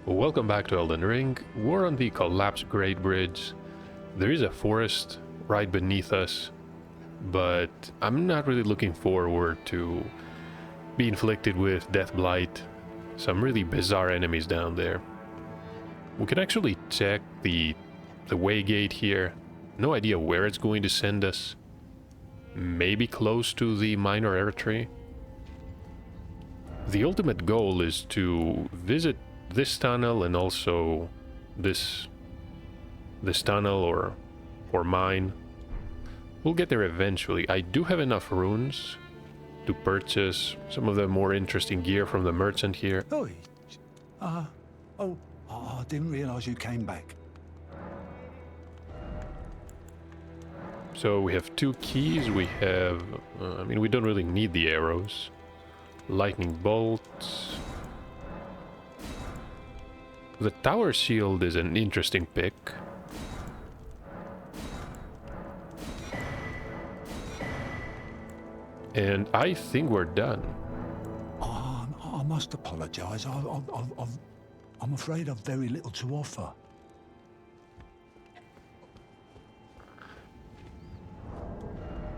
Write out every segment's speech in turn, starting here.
Welcome back to Elden Ring. We're on the collapsed Great Bridge. There is a forest right beneath us, but I'm not really looking forward to be inflicted with Death Blight. Some really bizarre enemies down there. We can actually check the way gate here. No idea where it's going to send us. Maybe close to the minor air tree. The ultimate goal is to visit this tunnel and also this tunnel or mine. We'll get there eventually. I do have enough runes to purchase some of the more interesting gear from the merchant here. Oi. I didn't realize you came back. So we have 2 keys. We have, I mean, we don't really need the arrows. Lightning bolts. The tower shield is an interesting pick. And I think we're done. I must apologise. I'm afraid I've very little to offer.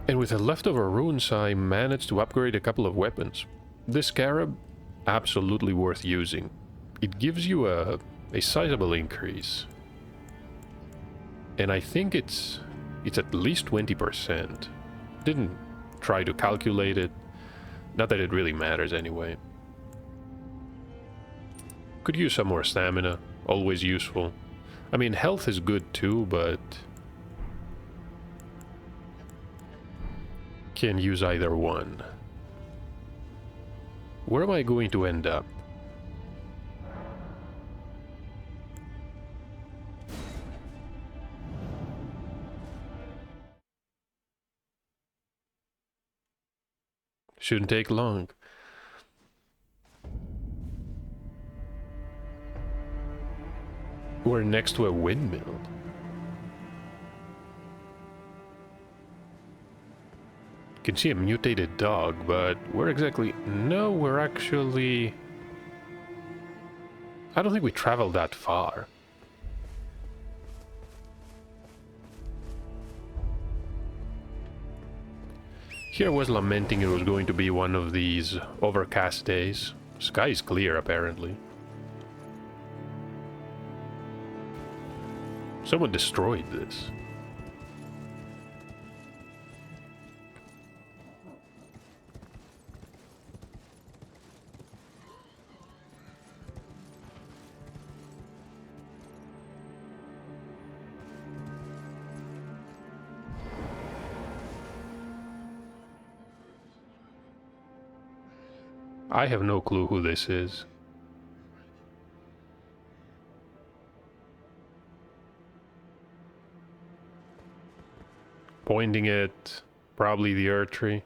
And with the leftover runes, I managed to upgrade a couple of weapons. This scarab, absolutely worth using. It gives you a sizable increase. And I think it's at least 20%. Didn't try to calculate it. Not that it really matters anyway. Could use some more stamina. Always useful. I mean, health is good too, but can use either one. Where am I going to end up? Shouldn't take long. We're next to a windmill. You can see a mutated dog, but where exactly? No, we're actually... I don't think we traveled that far. Here I was lamenting it was going to be one of these overcast days. Sky is clear, apparently. Someone destroyed this. I have no clue who this is. Pointing at probably the earth tree.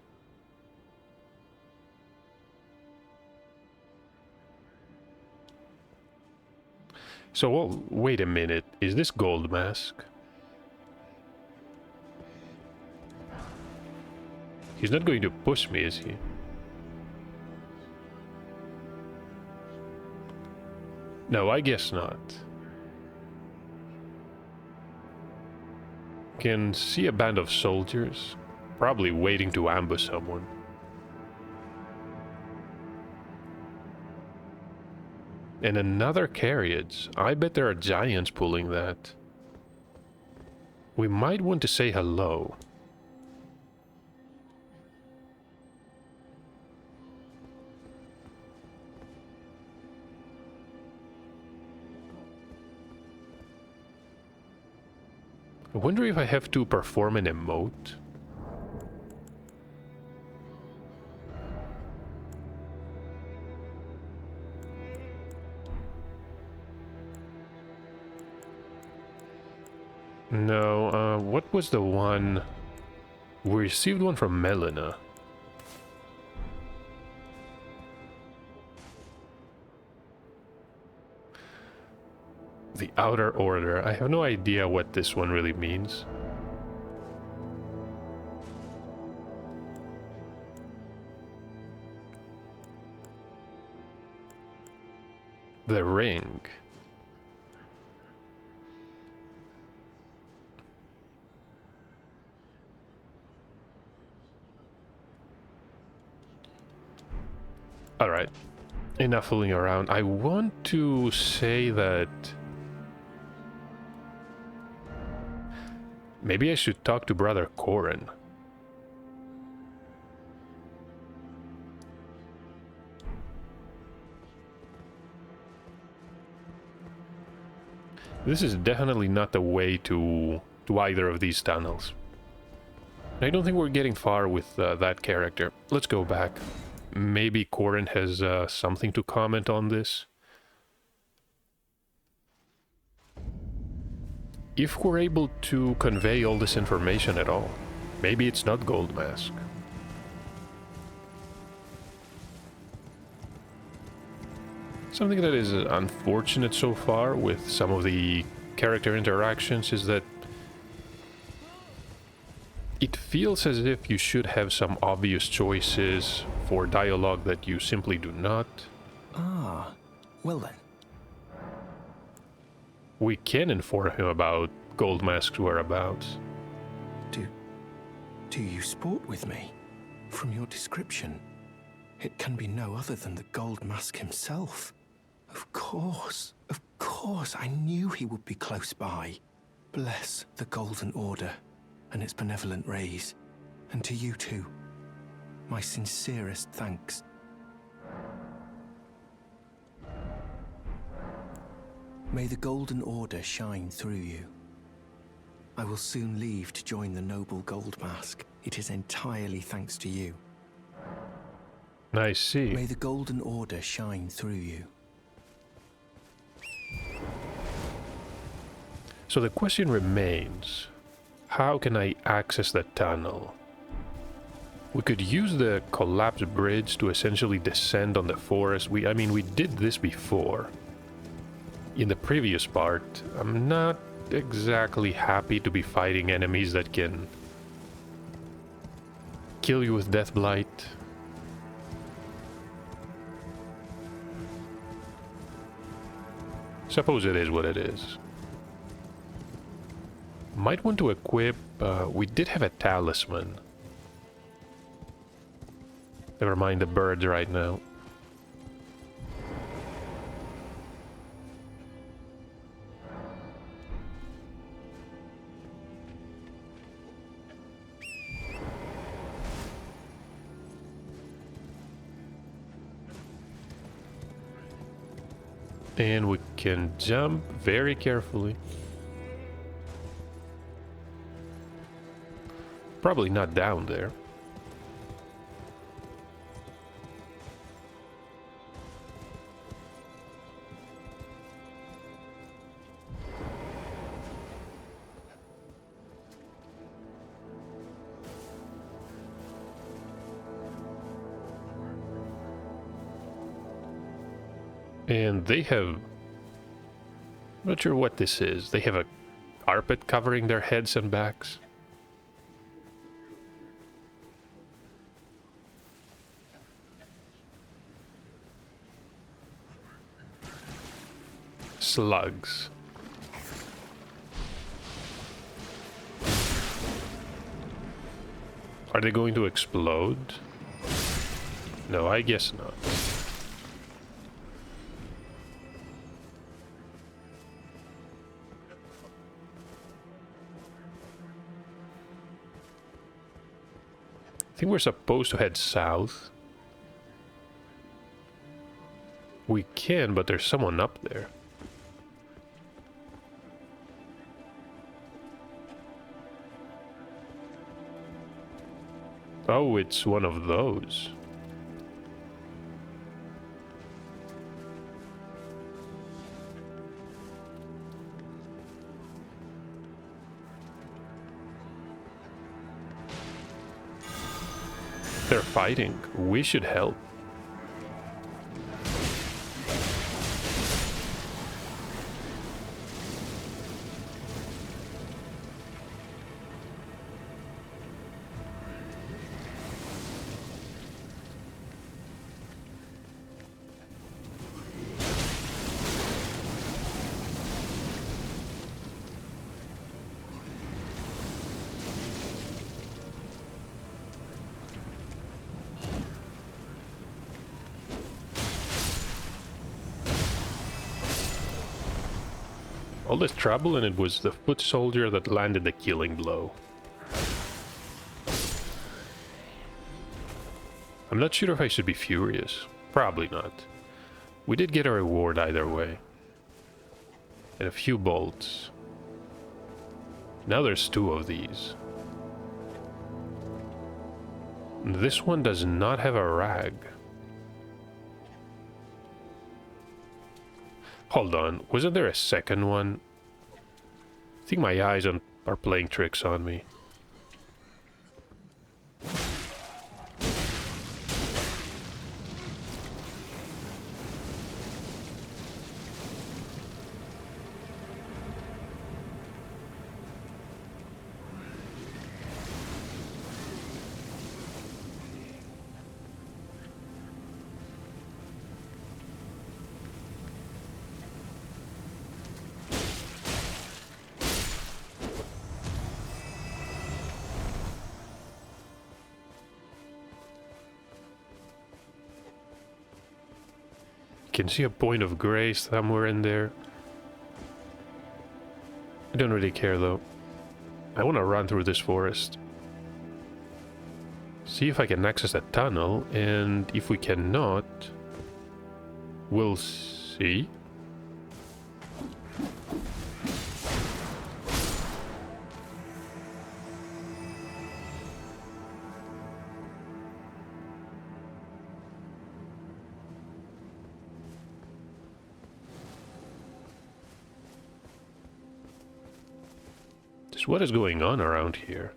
So, well, wait a minute. Is this Goldmask? He's not going to push me, is he? No, I guess not. Can see a band of soldiers, probably waiting to ambush someone. And another carriage. I bet there are giants pulling that. We might want to say hello. I wonder if I have to perform an emote. No, what was the one? We received one from Melina. The Outer Order. I have no idea what this one really means. The ring. Alright, enough fooling around. I want to say that maybe I should talk to Brother Corhyn. This is definitely not the way to either of these tunnels. I don't think we're getting far with that character. Let's go back. Maybe Corhyn has something to comment on this. If we're able to convey all this information at all, maybe it's not Goldmask. Something that is unfortunate so far with some of the character interactions is that it feels as if you should have some obvious choices for dialogue that you simply do not. Ah, well then. We can inform him about Goldmask's whereabouts. Do you sport with me? From your description, it can be no other than the Goldmask himself. Of course, I knew he would be close by. Bless the Golden Order and its benevolent rays. And to you too, my sincerest thanks. May the Golden Order shine through you. I will soon leave to join the noble Goldmask. It is entirely thanks to you. I see. May the Golden Order shine through you. So the question remains, how can I access the tunnel? We could use the collapsed bridge to essentially descend on the forest. I mean, we did this before. In the previous part, I'm not exactly happy to be fighting enemies that can kill you with death blight. Suppose it is what it is. Might want to equip, we did have a talisman. Never mind the birds right now. And we can jump very carefully. Probably not down there. And they have... not sure what this is. They have a carpet covering their heads and backs. Slugs. Are they going to explode? No, I guess not. I think we're supposed to head south. We can, but there's someone up there. Oh, it's one of those. They're fighting. We should help. All this trouble and it was the foot soldier that landed the killing blow. I'm not sure if I should be furious. Probably not. We did get a reward either way. And a few bolts. Now there's 2 of these. This one does not have a rag. Hold on, wasn't there a second one? I think my eyes are playing tricks on me. Can see a point of gray somewhere in there. I don't really care though. I want to run through this forest. See if I can access that tunnel, and if we cannot, we'll see. What is going on around here?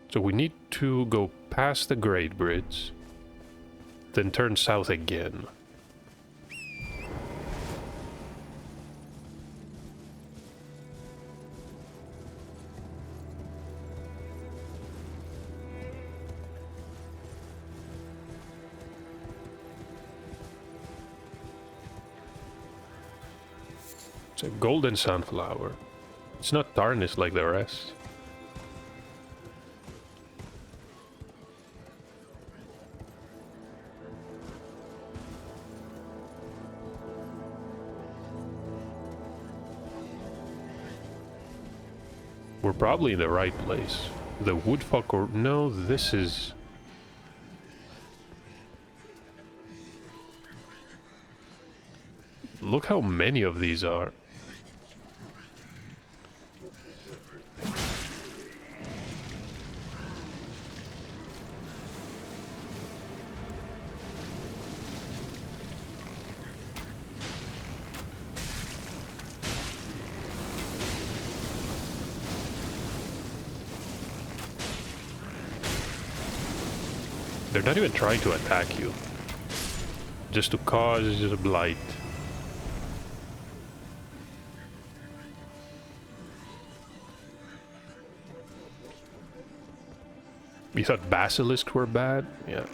So we need to go past the Great Bridge, then turn south again. It's a golden sunflower. It's not tarnished like the rest. We're probably in the right place. The woodfuck or... No, this is... Look how many of these are. They're not even trying to attack you. Just to cause a blight. You thought basilisks were bad? Yeah.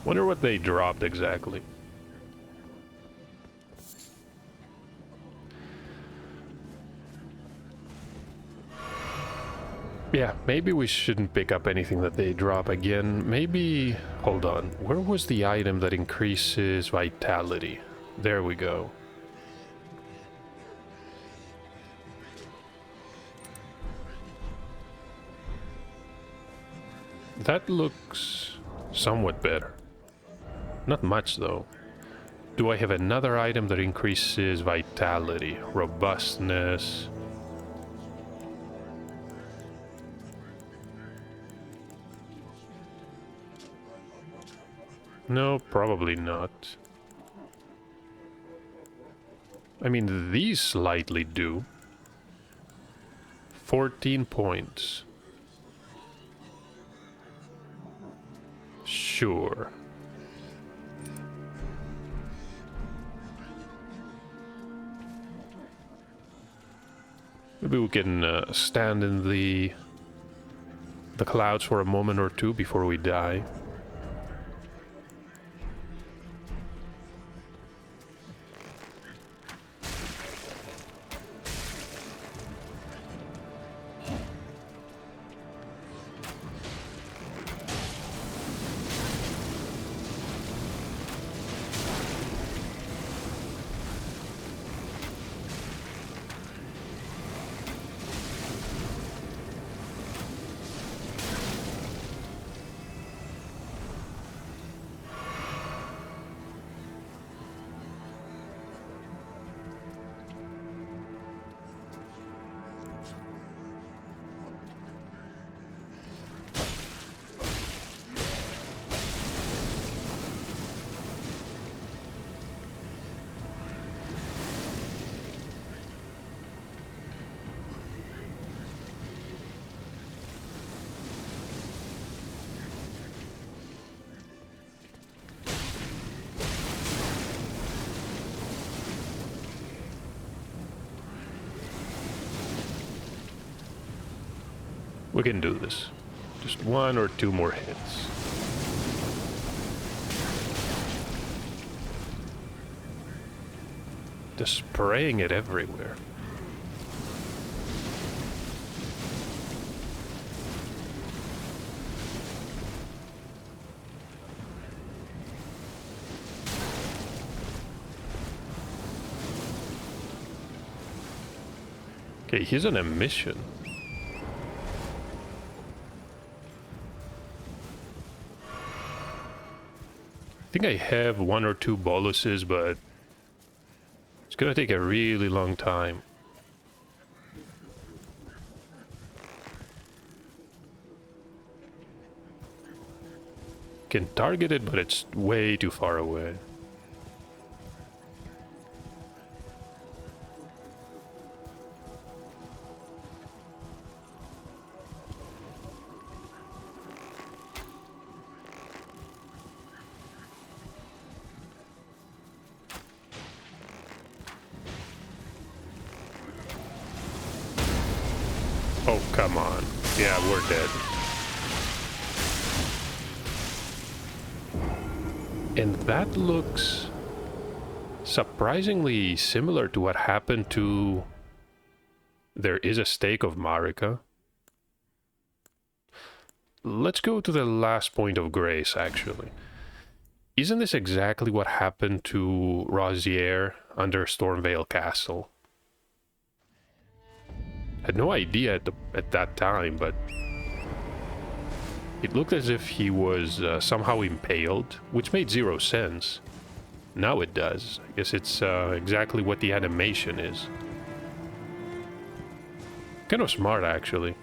Wonder what they dropped exactly. Yeah, maybe we shouldn't pick up anything that they drop again. Maybe... Hold on. Where was the item that increases vitality? There we go. That looks somewhat better. Not much, though. Do I have another item that increases vitality? Robustness... No, probably not. I mean, these slightly do. 14 points. Sure. Maybe we can stand in the clouds for a moment or two before we die. We can do this. Just 1 or 2 more hits. Just spraying it everywhere. Okay, he's on a mission. I think I have 1 or 2 boluses, but it's gonna take a really long time. Can target it, but it's way too far away. Oh, come on. Yeah, we're dead. And that looks surprisingly similar to what happened to There Is a Stake of Marika. Let's go to the last point of grace, actually. Isn't this exactly what happened to Rosier under Stormvale Castle? Had no idea at that time, but it looked as if he was somehow impaled, which made 0 sense. Now it does. I guess it's exactly what the animation is. Kind of smart, actually.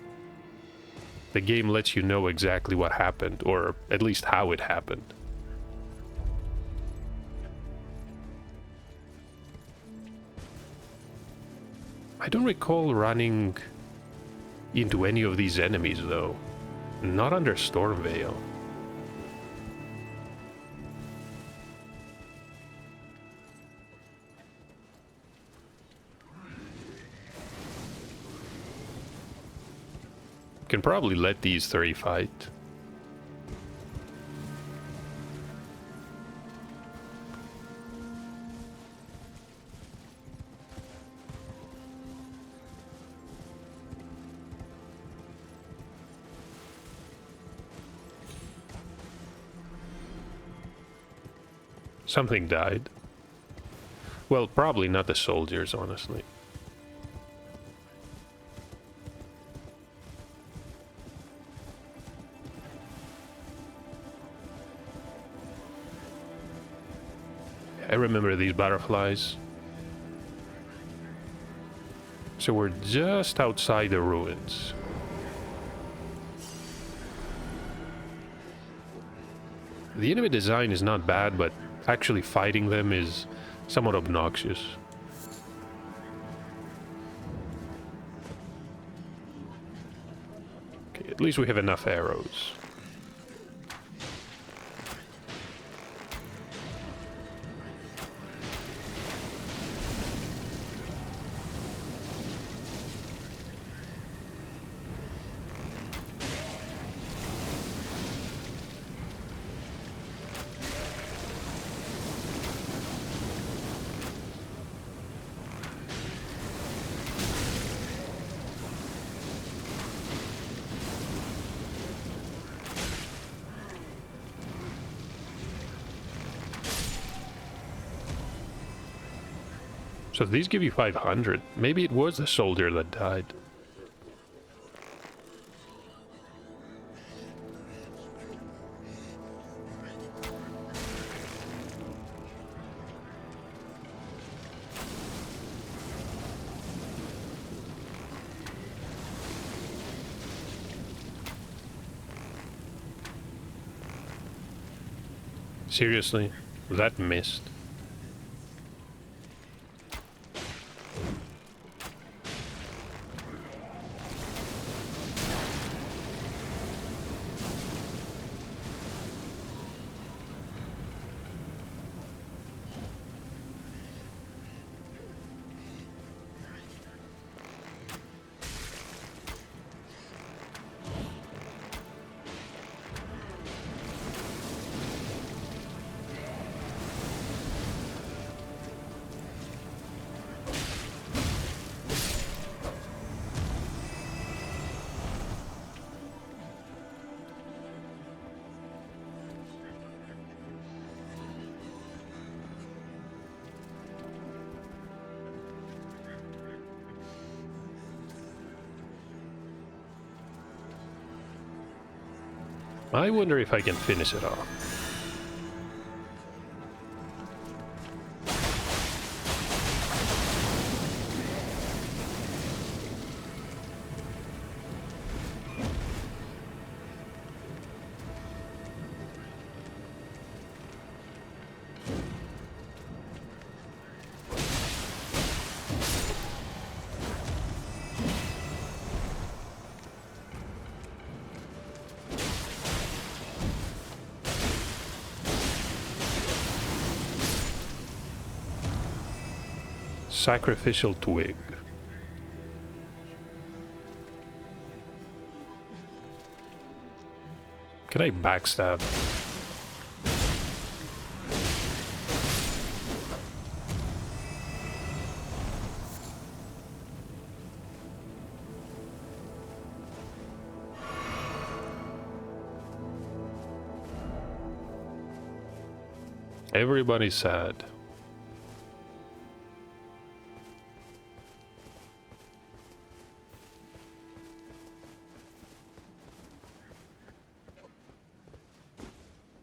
The game lets you know exactly what happened, or at least how it happened. I don't recall running into any of these enemies, though. Not under Stormvale. Can probably let these 3 fight. Something died. Well, probably not the soldiers, honestly. I remember these butterflies. So we're just outside the ruins. The enemy design is not bad, but actually fighting them is somewhat obnoxious. at least we have enough arrows. So these give you 500. Maybe it was the soldier that died. Seriously? That missed? I wonder if I can finish it off. Sacrificial twig. Can I backstab? Everybody's sad.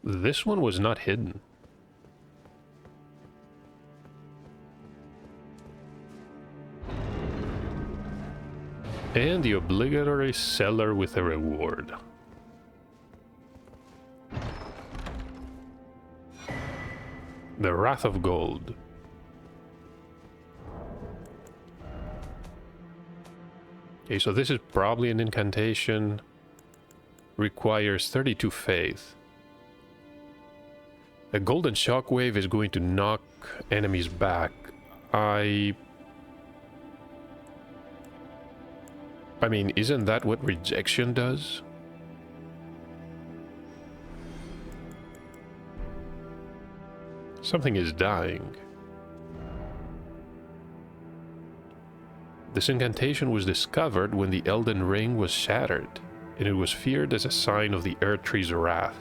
This one was not hidden. And the obligatory cellar with a reward. The Wrath of Gold. Okay, so this is probably an incantation. Requires 32 faith. A golden shockwave is going to knock enemies back. I mean, isn't that what rejection does? Something is dying. This incantation was discovered when the Elden Ring was shattered, and it was feared as a sign of the Earth Tree's wrath.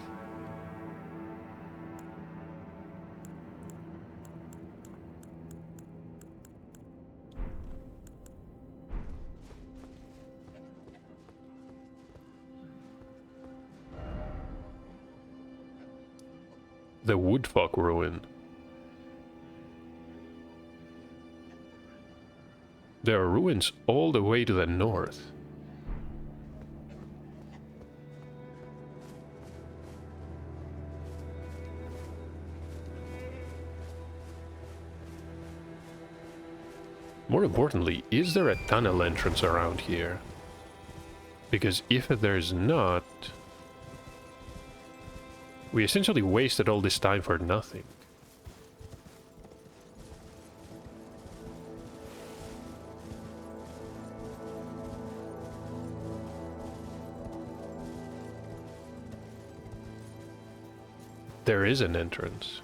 The Woodfolk Ruin. There are ruins all the way to the north. More importantly, is there a tunnel entrance around here? Because if there's not, we essentially wasted all this time for nothing. There is an entrance.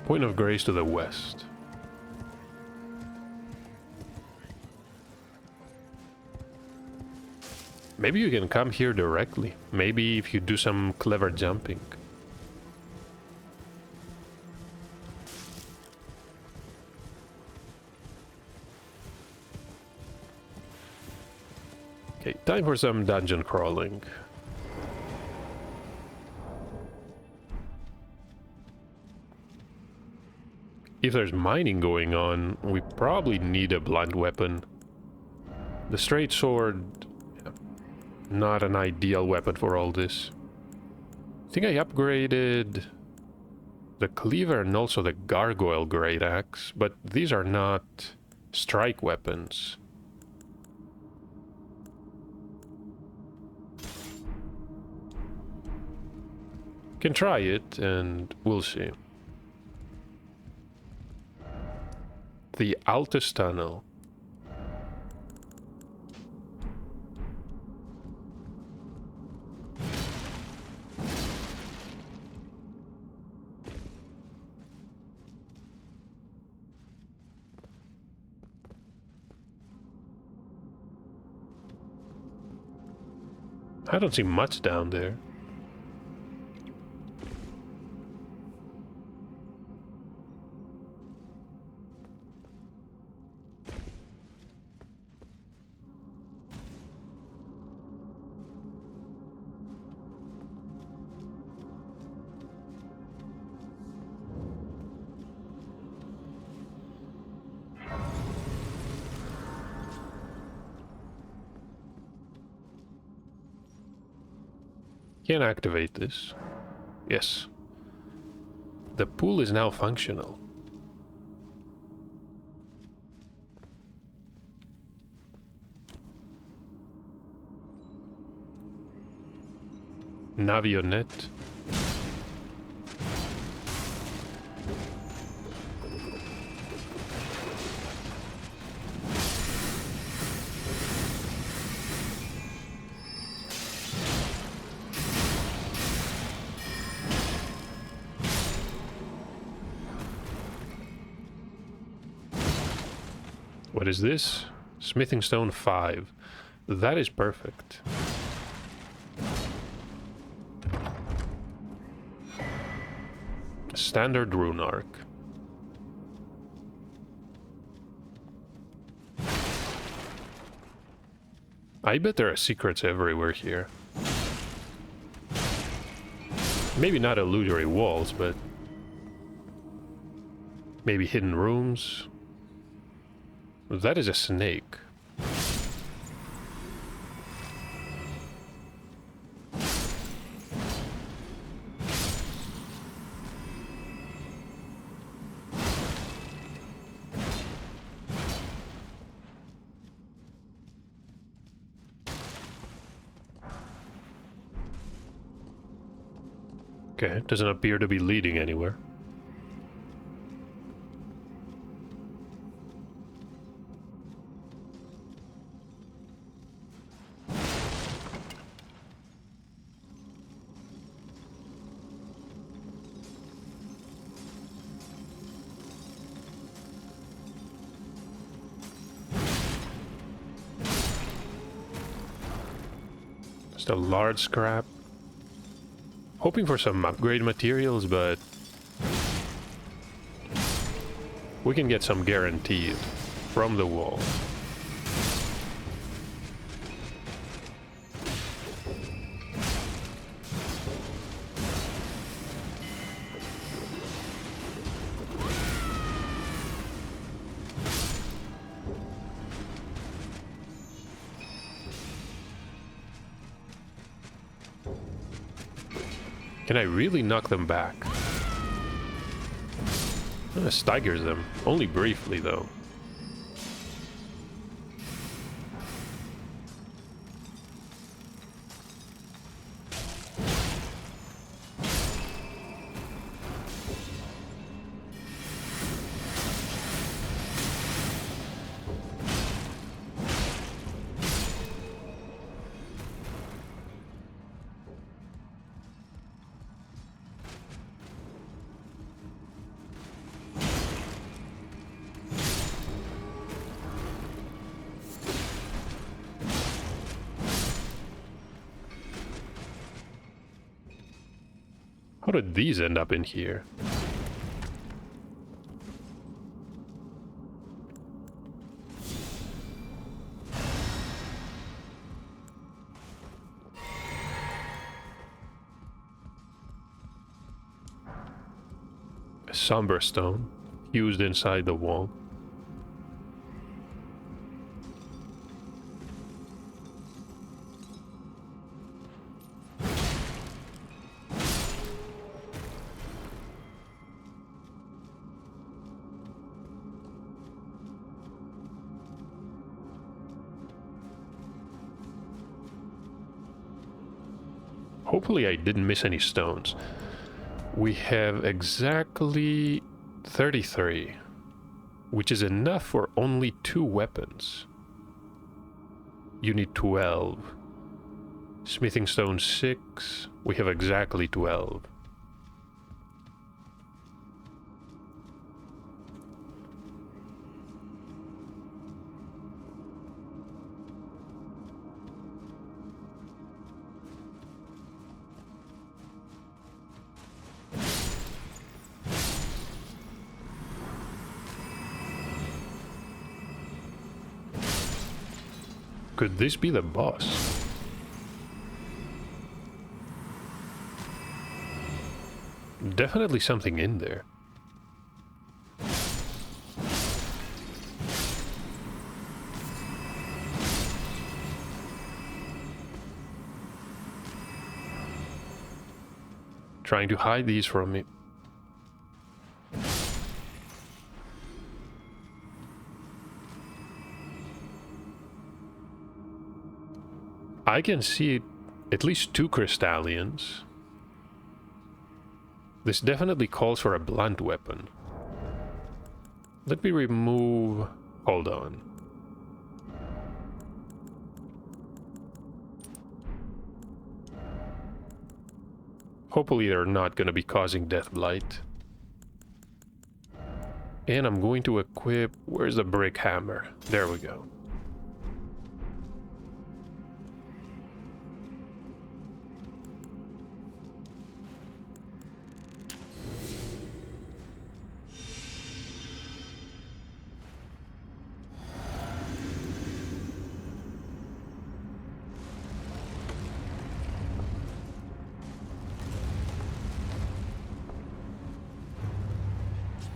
Point of Grace to the west. Maybe you can come here directly. Maybe if you do some clever jumping. Okay, time for some dungeon crawling. If there's mining going on, we probably need a blunt weapon. The straight sword, not an ideal weapon for all this. I think I upgraded the cleaver and also the gargoyle great axe, but these are not strike weapons. Can try it and we'll see. The Altus tunnel. I don't see much down there. Can activate this. Yes. The pool is now functional. Navionet. What is this? Smithing stone 5. That is perfect. Standard rune arc. I bet there are secrets everywhere here. Maybe not illusory walls, but maybe hidden rooms. That is a snake. Okay, doesn't appear to be leading anywhere. Just a large scrap. Hoping for some upgrade materials, but we can get some guaranteed from the wall. Can I really knock them back? Staggers them. Only briefly, though. How did these end up in here? A somber stone used inside the wall. Hopefully I didn't miss any stones. We have exactly 33, which is enough for only 2 weapons. You need 12. Smithing stone 6, we have exactly 12. Could this be the boss? Definitely something in there. Trying to hide these from me. I can see at least 2 crystallians. This definitely calls for a blunt weapon. Let me remove... Hold on. Hopefully they're not going to be causing death blight. And I'm going to equip... Where's the brick hammer? There we go.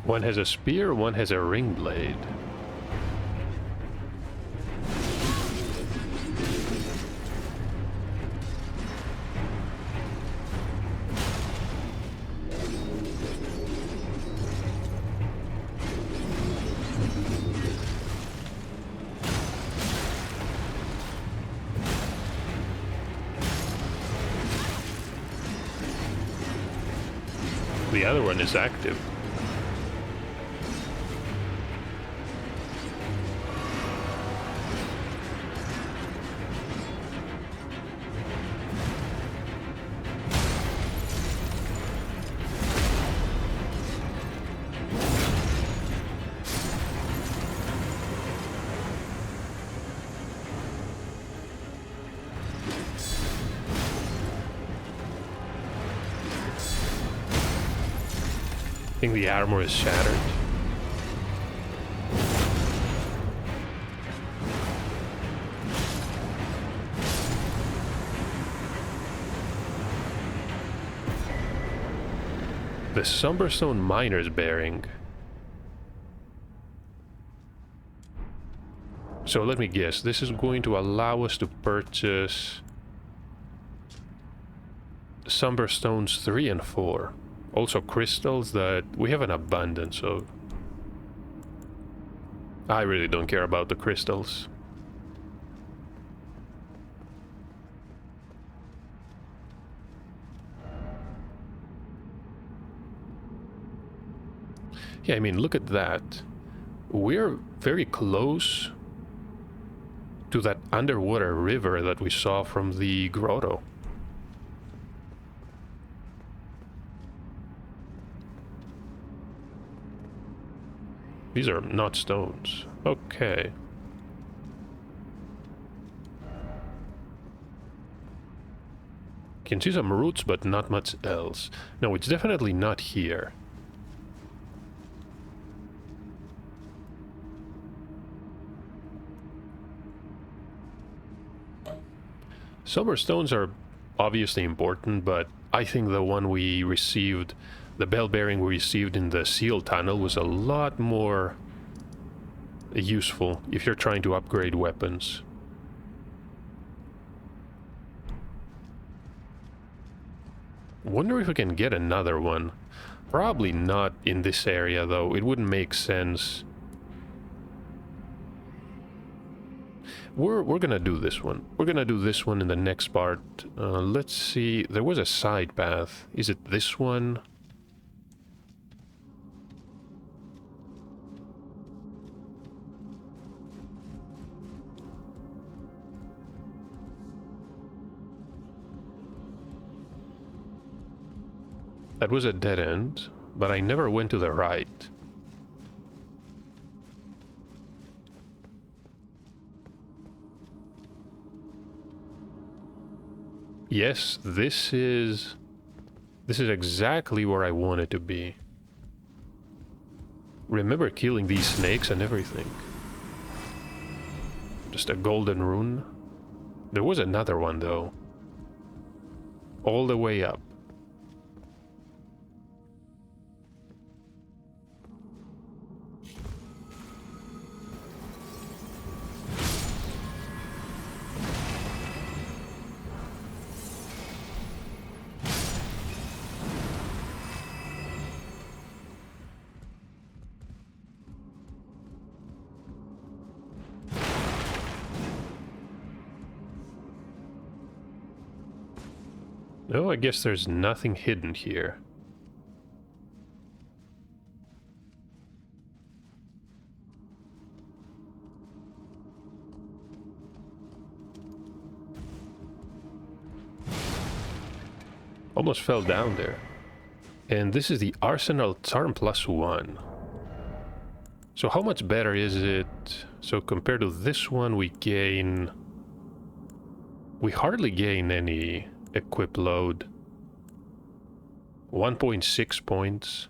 One has a spear, one has a ring blade. The other one is active. I think the armor is shattered. The Somberstone Miner's bearing. So let me guess, this is going to allow us to purchase Somber Stones 3 and 4. Also crystals that we have an abundance of. I really don't care about the crystals. Yeah, I mean, look at that. We're very close to that underwater river that we saw from the grotto. These are not stones. Okay. Can see some roots, but not much else. No, it's definitely not here. Silver stones are obviously important, but I think the one we received, the bell bearing we received in the seal tunnel, was a lot more useful if you're trying to upgrade weapons. Wonder if we can get another one. Probably not in this area, though. It wouldn't make sense. We're gonna do this one. We're gonna do this one in the next part. Let's see. There was a side path. Is it this one? That was a dead end, but I never went to the right. Yes, this is exactly where I want it to be. Remember killing these snakes and everything. Just a golden rune. There was another one though. All the way up. No, I guess there's nothing hidden here. Almost fell down there. And this is the Arsenal Charm +1. So how much better is it? So compared to this one, we hardly gain any equip load. 1.6 points.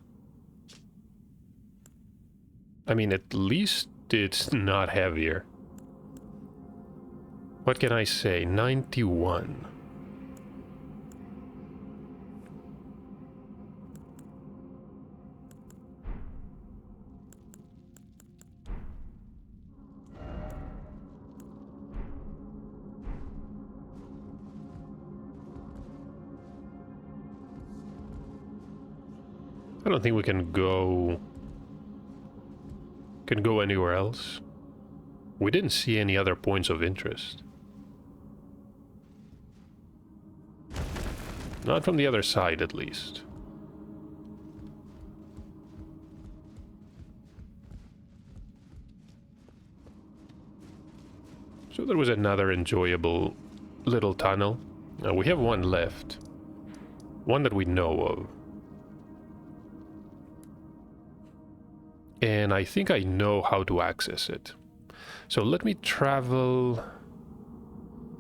I mean, at least it's not heavier. What can I say? 91. I don't think we can go anywhere else. We didn't see any other points of interest. Not from the other side, at least. So there was another enjoyable little tunnel. We have one left. One that we know of. And I think I know how to access it. So let me travel.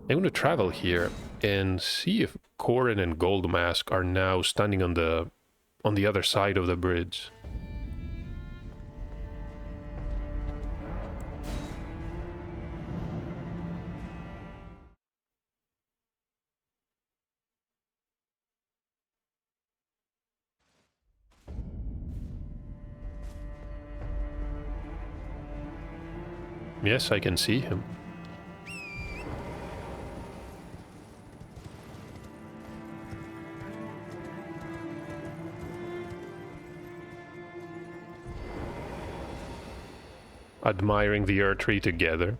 I'm going to travel here and see if Corhyn and Goldmask are now standing on the other side of the bridge. Yes, I can see him. admiring the Earth Tree together.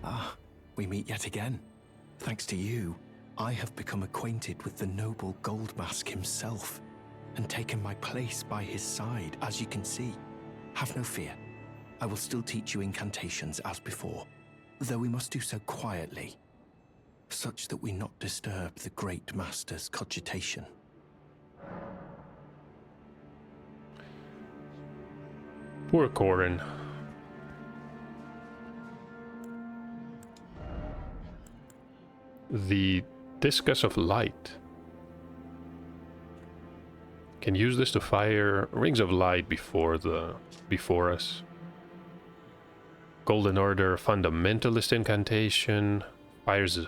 Ah, we meet yet again. Thanks to you, I have become acquainted with the noble Goldmask himself, and taken my place by his side, as you can see. Have no fear. I will still teach you incantations as before, though we must do so quietly, such that we not disturb the great master's cogitation. Poor Corhyn. The Discus of Light. Can use this to fire rings of light before us. Golden Order Fundamentalist incantation fires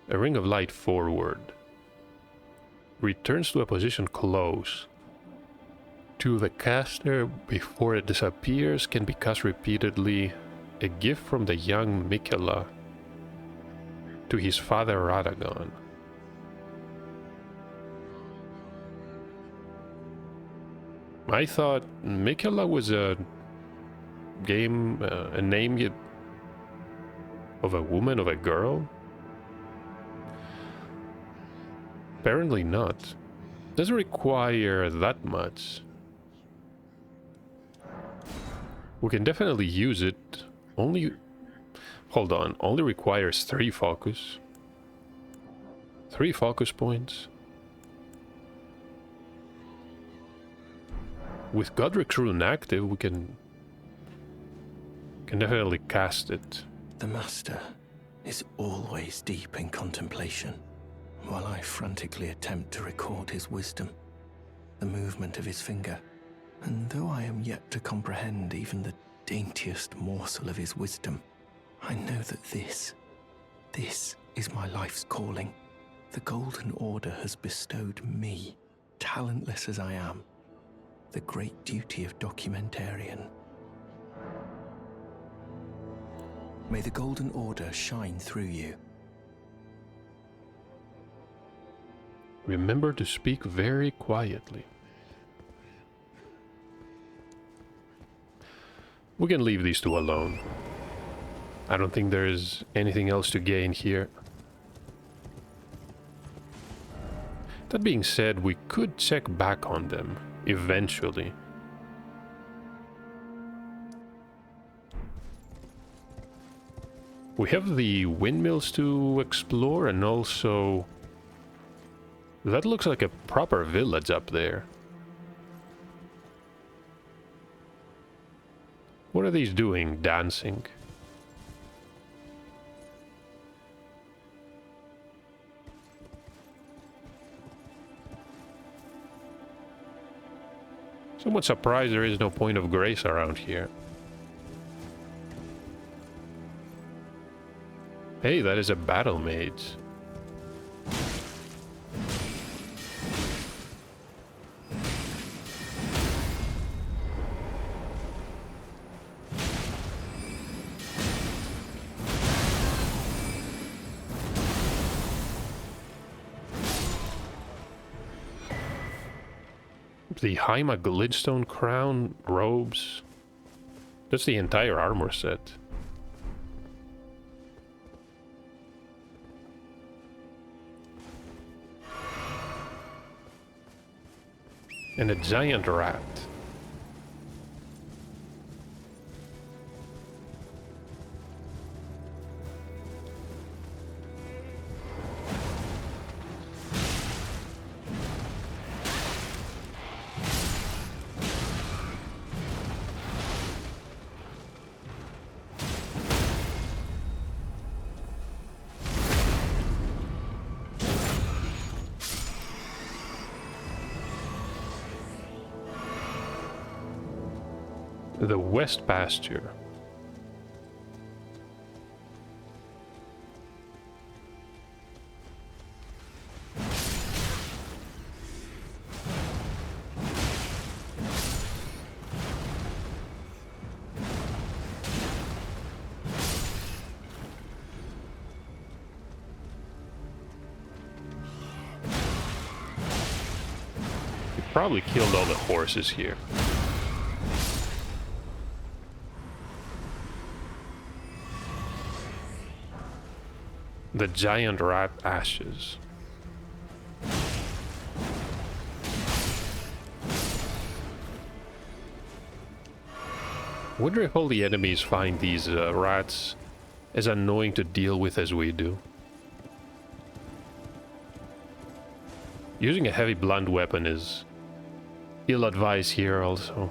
a ring of light forward. Returns to a position close to the caster before it disappears. Can be cast repeatedly. A gift from the young Mikela to his father Radagon. I thought Mikela was a name of a woman, of a girl. Apparently not. Doesn't require that much. We can definitely use it. Only requires 3 focus. 3 focus points. With Godric's rune active, we can definitely cast it. The master is always deep in contemplation, while I frantically attempt to record his wisdom, the movement of his finger. And though I am yet to comprehend even the daintiest morsel of his wisdom, I know that this is my life's calling. The Golden Order has bestowed me, talentless as I am, the great duty of documentarian. May the Golden Order shine through you. Remember to speak very quietly. We can leave these 2 alone. I don't think there is anything else to gain here. That being said, we could check back on them eventually. We have the windmills to explore, and also that looks like a proper village up there. What are these doing? Dancing? Somewhat surprised there is no point of grace around here. Hey, that is a battle mage. The Haima Glidstone crown, robes. That's the entire armor set. And a giant rat. The West Pasture. probably killed all the horses here. The giant rat ashes. Wonder if all the enemies find these rats as annoying to deal with as we do. Using a heavy blunt weapon is ill-advised here also.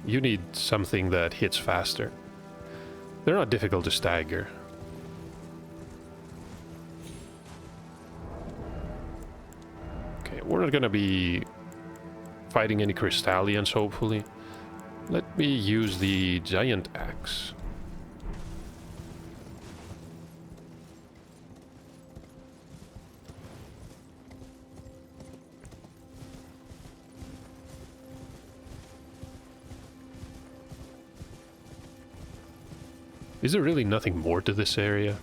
You need something that hits faster. They're not difficult to stagger. Okay, we're not gonna be fighting any Crystallians, hopefully. Let me use the giant axe. Is there really nothing more to this area?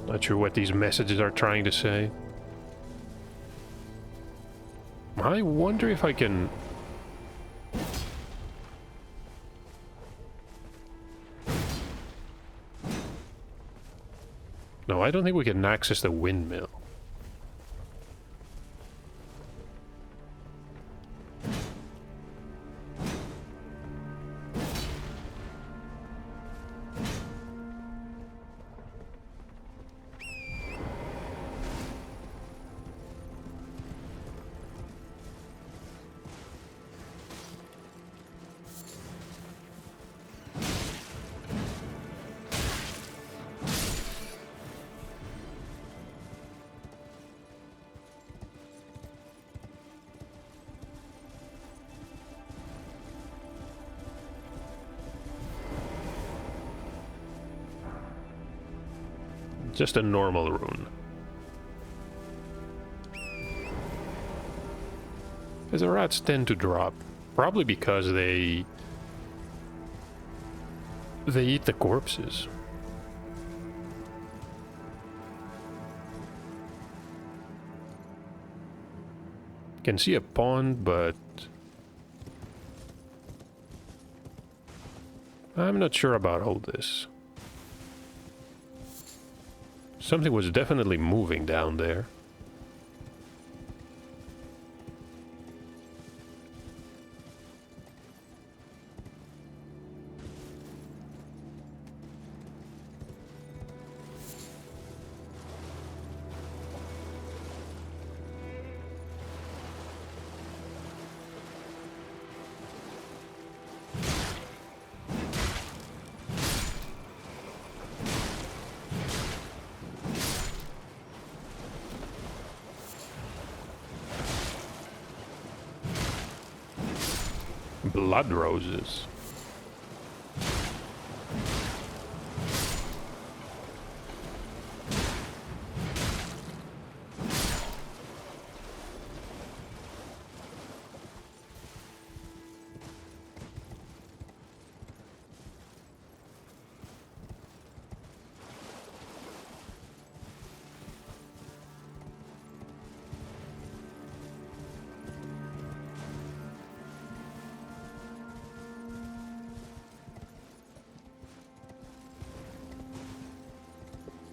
Not sure what these messages are trying to say. I wonder if I can... No, I don't think we can access the windmill. Just a normal rune. As the rats tend to drop, probably because they eat the corpses. Can see a pond, but I'm not sure about all this. Something was definitely moving down there. Blood roses.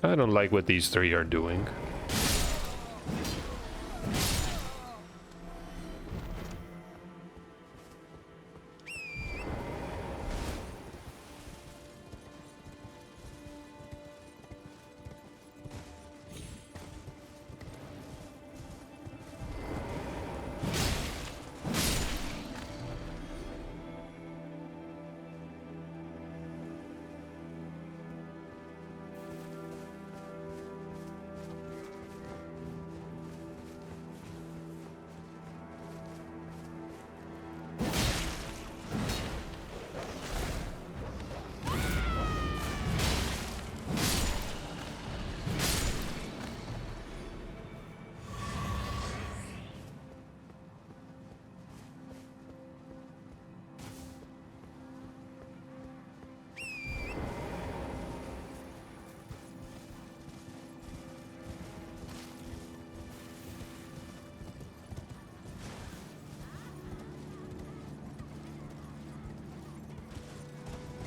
I don't like what these three are doing.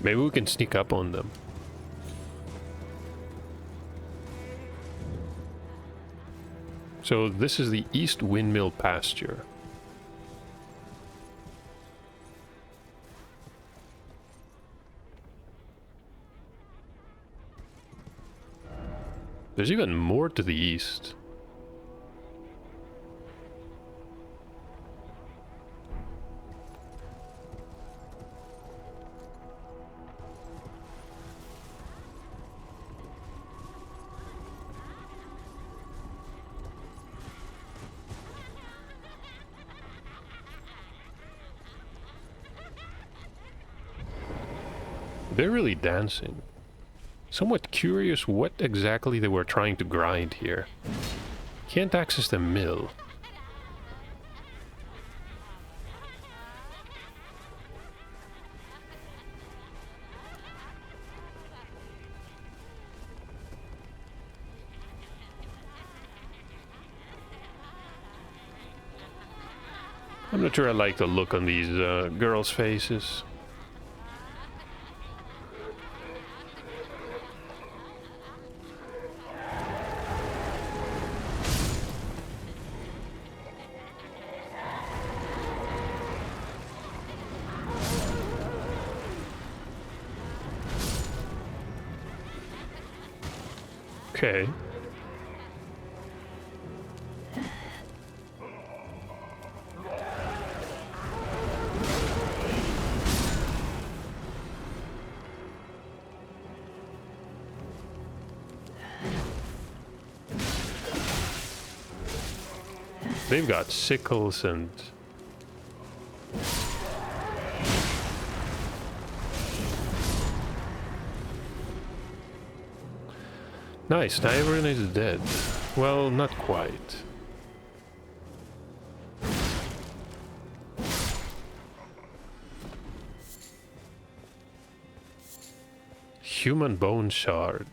Maybe we can sneak up on them. So this is the East Windmill pasture. There's even more to the east. They're really dancing. Somewhat curious what exactly they were trying to grind here. Can't access the mill. I'm not sure I like the look on these girls' faces. Okay. They've got sickles and... Nice, now everyone is dead. Well, not quite. Human bone shard.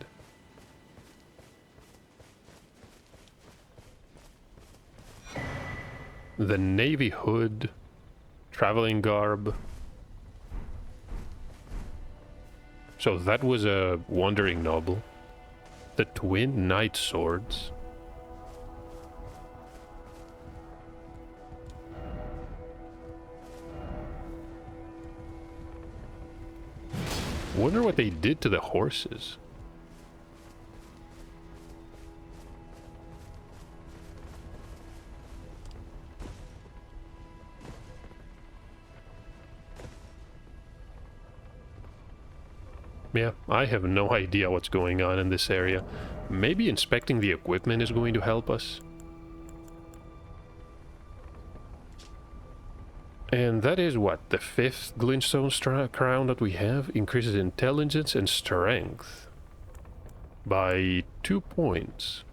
The navy hood. Traveling garb. So that was a wandering noble. The twin knight swords. Wonder what they did to the horses. Yeah, I have no idea what's going on in this area. Maybe inspecting the equipment is going to help us. And that is what? The 5th glintstone crown that we have increases intelligence and strength by 2 points.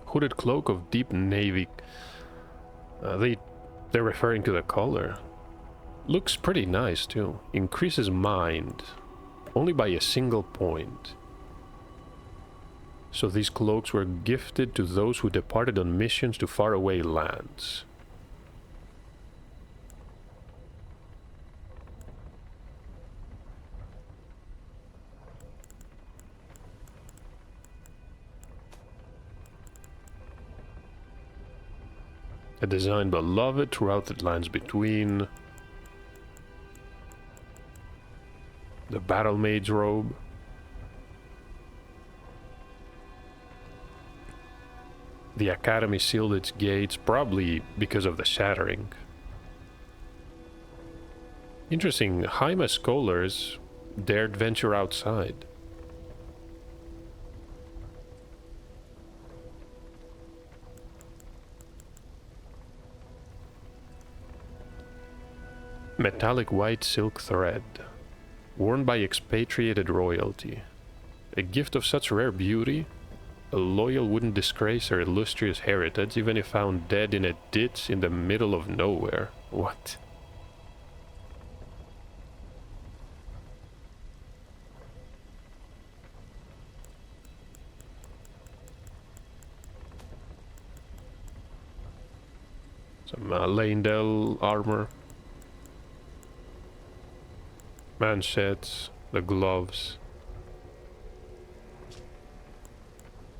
Hooded cloak of deep navy. They're referring to the color. Looks pretty nice too. Increases mind only by a single point. So these cloaks were gifted to those who departed on missions to faraway lands. A design beloved throughout the lands between. The battle maid's robe. The academy sealed its gates, probably because of the shattering. Interesting, Jaime scholars dared venture outside. Metallic white silk thread, worn by expatriated royalty. A gift of such rare beauty, a loyal wouldn't disgrace her illustrious heritage even if found dead in a ditch in the middle of nowhere. What? Some Leyndell armor. Manchettes, the gloves.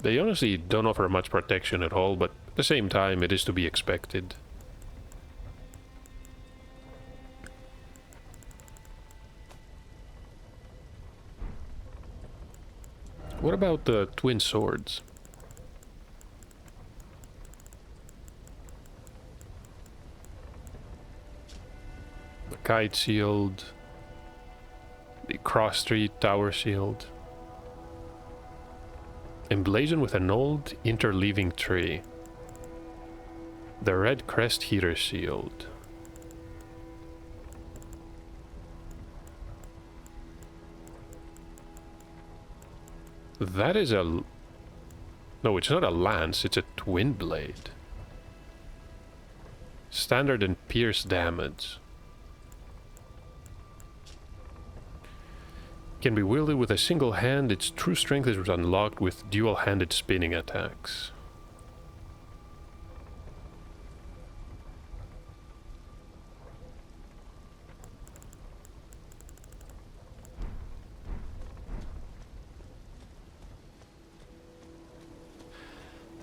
They honestly don't offer much protection at all, but at the same time it is to be expected. What about the twin swords? The kite shield, the cross street tower shield, emblazoned with an old interleaving tree, the red crest heater shield. That is a... No, it's not a lance, it's a twin blade. Standard and pierce damage. Can be wielded with a single hand. Its true strength is unlocked with dual-handed spinning attacks.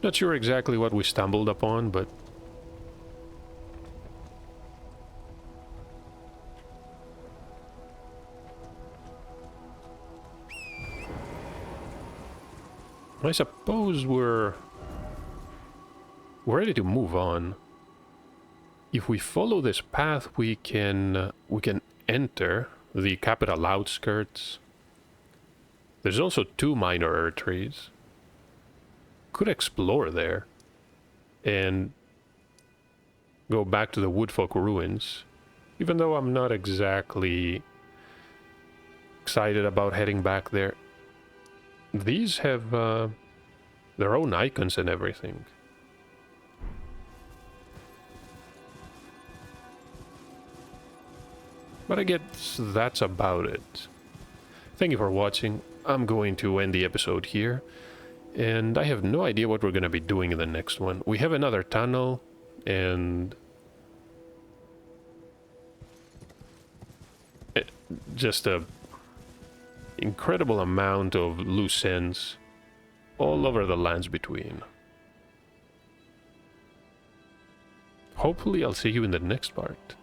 Not sure exactly what we stumbled upon, but I suppose we're ready to move on. If we follow this path, we can enter the capital outskirts. There's also 2 minor trees. Could explore there and go back to the Woodfolk ruins, even though I'm not exactly excited about heading back there. These have their own icons and everything. But I guess that's about it. Thank you for watching. I'm going to end the episode here. And I have no idea what we're going to be doing in the next one. We have another tunnel, and just a incredible amount of loose ends all over the lands between. Hopefully I'll see you in the next part.